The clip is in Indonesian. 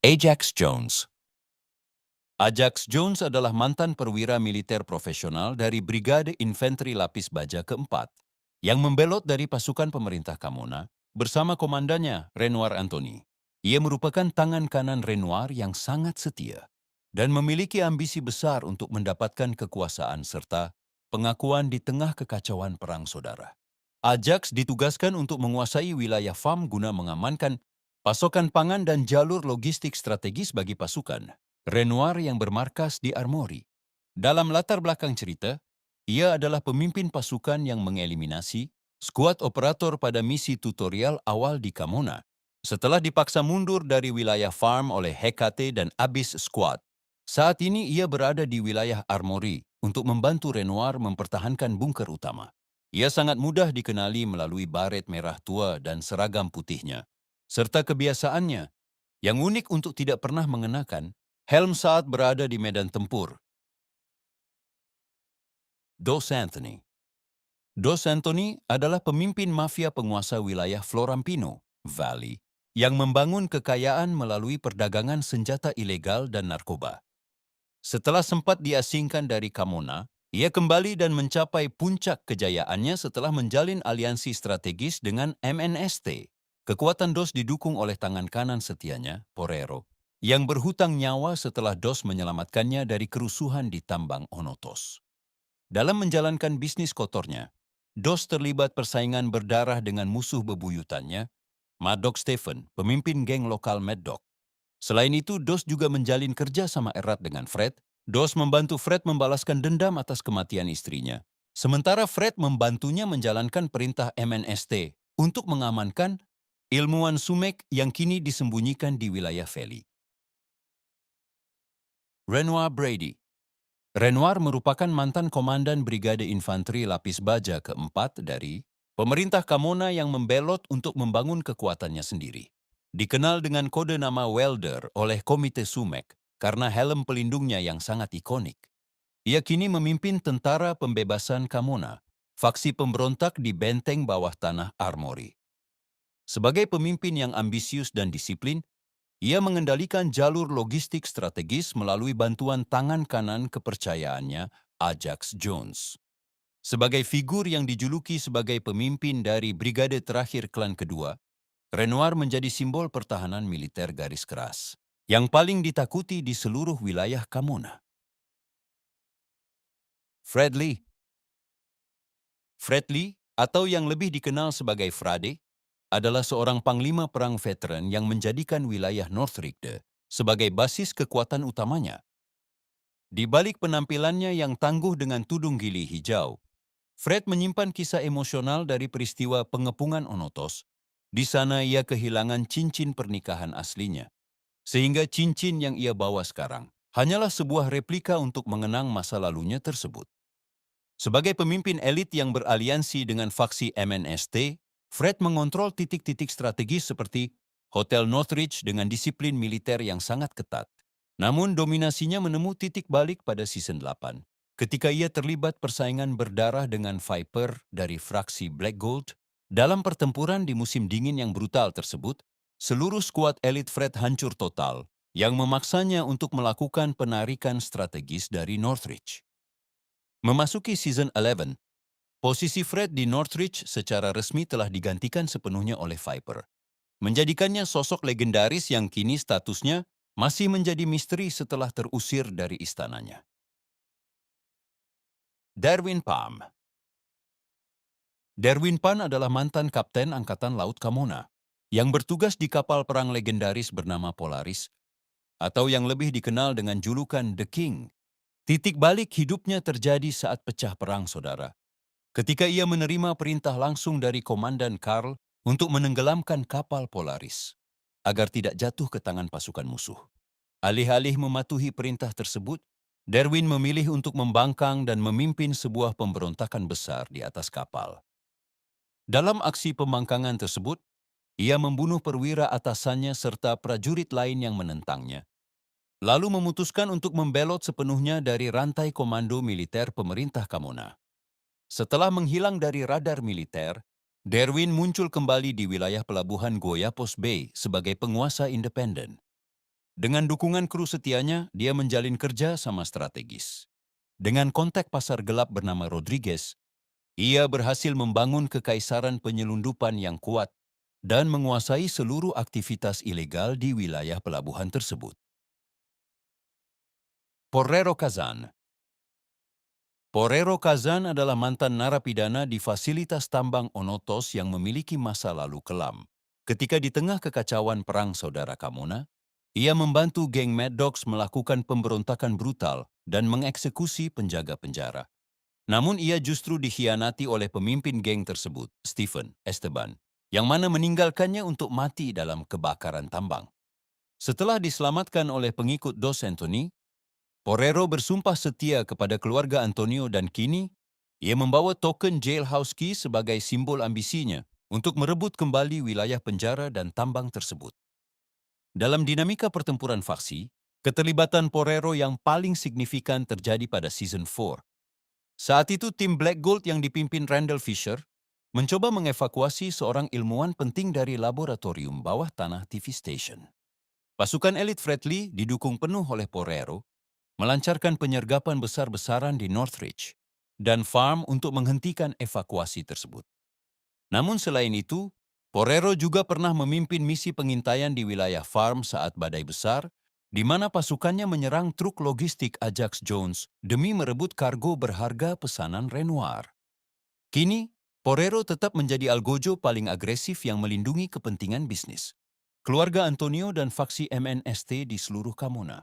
Ajax Jones. Ajax Jones adalah mantan perwira militer profesional dari Brigade Infanteri Lapis Baja keempat yang membelot dari pasukan pemerintah Kamona bersama komandannya Renoir Anthony. Ia merupakan tangan kanan Renoir yang sangat setia dan memiliki ambisi besar untuk mendapatkan kekuasaan serta pengakuan di tengah kekacauan perang saudara. Ajax ditugaskan untuk menguasai wilayah FAM guna mengamankan pasokan pangan dan jalur logistik strategis bagi pasukan Renoir yang bermarkas di Armory. Dalam latar belakang cerita, ia adalah pemimpin pasukan yang mengeliminasi skuad operator pada misi tutorial awal di Kamona. Setelah dipaksa mundur dari wilayah farm oleh Hecate dan Abyss Squad, saat ini ia berada di wilayah Armory untuk membantu Renoir mempertahankan bunker utama. Ia sangat mudah dikenali melalui baret merah tua dan seragam putihnya, serta kebiasaannya yang unik untuk tidak pernah mengenakan helm saat berada di medan tempur. Dos Anthony. Dos Anthony adalah pemimpin mafia penguasa wilayah Florentino Valley yang membangun kekayaan melalui perdagangan senjata ilegal dan narkoba. Setelah sempat diasingkan dari Kamona, ia kembali dan mencapai puncak kejayaannya setelah menjalin aliansi strategis dengan MNST. Kekuatan Dos didukung oleh tangan kanan setianya, Porero, yang berhutang nyawa setelah Dos menyelamatkannya dari kerusuhan di tambang Onotos. Dalam menjalankan bisnis kotornya, Dos terlibat persaingan berdarah dengan musuh bebuyutannya, Mad Dog Stephen, pemimpin geng lokal Mad Dog. Selain itu, Dos juga menjalin kerja sama erat dengan Fred. Dos membantu Fred membalaskan dendam atas kematian istrinya. Sementara Fred membantunya menjalankan perintah MNST untuk mengamankan ilmuwan Sumek yang kini disembunyikan di wilayah Valley. Renoir Brady. Renoir merupakan mantan komandan Brigade Infanteri Lapis Baja keempat dari pemerintah Kamona yang membelot untuk membangun kekuatannya sendiri. Dikenal dengan kode nama Welder oleh Komite Sumek karena helm pelindungnya yang sangat ikonik. Ia kini memimpin Tentara Pembebasan Kamona, faksi pemberontak di benteng bawah tanah Armory. Sebagai pemimpin yang ambisius dan disiplin, ia mengendalikan jalur logistik strategis melalui bantuan tangan kanan kepercayaannya, Ajax Jones. Sebagai figur yang dijuluki sebagai pemimpin dari Brigade Terakhir Klan Kedua, Renoir menjadi simbol pertahanan militer garis keras, yang paling ditakuti di seluruh wilayah Kamona. Fred Lee. Fred Lee, atau yang lebih dikenal sebagai Frade, adalah seorang panglima perang veteran yang menjadikan wilayah Northrigde sebagai basis kekuatan utamanya. Di balik penampilannya yang tangguh dengan tudung gili hijau, Fred menyimpan kisah emosional dari peristiwa pengepungan Onotos. Di sana ia kehilangan cincin pernikahan aslinya, sehingga cincin yang ia bawa sekarang hanyalah sebuah replika untuk mengenang masa lalunya tersebut. Sebagai pemimpin elit yang beraliansi dengan faksi MNST, Fred mengontrol titik-titik strategis seperti Hotel Northridge dengan disiplin militer yang sangat ketat. Namun dominasinya menemu titik balik pada season 8, ketika ia terlibat persaingan berdarah dengan Viper dari fraksi Black Gold. Dalam pertempuran di musim dingin yang brutal tersebut, seluruh skuad elit Fred hancur total, yang memaksanya untuk melakukan penarikan strategis dari Northridge. Memasuki season 11, posisi Fred di Northridge secara resmi telah digantikan sepenuhnya oleh Viper, menjadikannya sosok legendaris yang kini statusnya masih menjadi misteri setelah terusir dari istananya. Darwin Pam. Darwin Pan adalah mantan Kapten Angkatan Laut Kamona yang bertugas di kapal perang legendaris bernama Polaris, atau yang lebih dikenal dengan julukan The King. Titik balik hidupnya terjadi saat pecah perang saudara, ketika ia menerima perintah langsung dari Komandan Carl untuk menenggelamkan kapal Polaris agar tidak jatuh ke tangan pasukan musuh. Alih-alih mematuhi perintah tersebut, Darwin memilih untuk membangkang dan memimpin sebuah pemberontakan besar di atas kapal. Dalam aksi pembangkangan tersebut, ia membunuh perwira atasannya serta prajurit lain yang menentangnya, lalu memutuskan untuk membelot sepenuhnya dari rantai komando militer pemerintah Kamona. Setelah menghilang dari radar militer, Darwin muncul kembali di wilayah pelabuhan Guayapos Bay sebagai penguasa independen. Dengan dukungan kru setianya, dia menjalin kerja sama strategis. Dengan kontak pasar gelap bernama Rodriguez, ia berhasil membangun kekaisaran penyelundupan yang kuat dan menguasai seluruh aktivitas ilegal di wilayah pelabuhan tersebut. Porrero Kazan. Porrero Kazan adalah mantan narapidana di fasilitas tambang Onotos yang memiliki masa lalu kelam. Ketika di tengah kekacauan perang saudara Kamona, ia membantu geng Mad Dogs melakukan pemberontakan brutal dan mengeksekusi penjaga penjara. Namun ia justru dikhianati oleh pemimpin geng tersebut, Stephen Esteban, yang mana meninggalkannya untuk mati dalam kebakaran tambang. Setelah diselamatkan oleh pengikut Dos Anthony, Porrero bersumpah setia kepada keluarga Antonio dan kini ia membawa token jailhouse key sebagai simbol ambisinya untuk merebut kembali wilayah penjara dan tambang tersebut. Dalam dinamika pertempuran faksi, keterlibatan Porrero yang paling signifikan terjadi pada season 4. Saat itu tim Black Gold yang dipimpin Randall Fisher mencoba mengevakuasi seorang ilmuwan penting dari laboratorium bawah tanah TV Station. Pasukan elit Fredley didukung penuh oleh Porrero melancarkan penyergapan besar-besaran di Northridge dan Farm untuk menghentikan evakuasi tersebut. Namun selain itu, Porrero juga pernah memimpin misi pengintaian di wilayah Farm saat badai besar, di mana pasukannya menyerang truk logistik Ajax Jones demi merebut kargo berharga pesanan Renoir. Kini, Porrero tetap menjadi algojo paling agresif yang melindungi kepentingan bisnis keluarga Antonio dan faksi MNST di seluruh Kamona.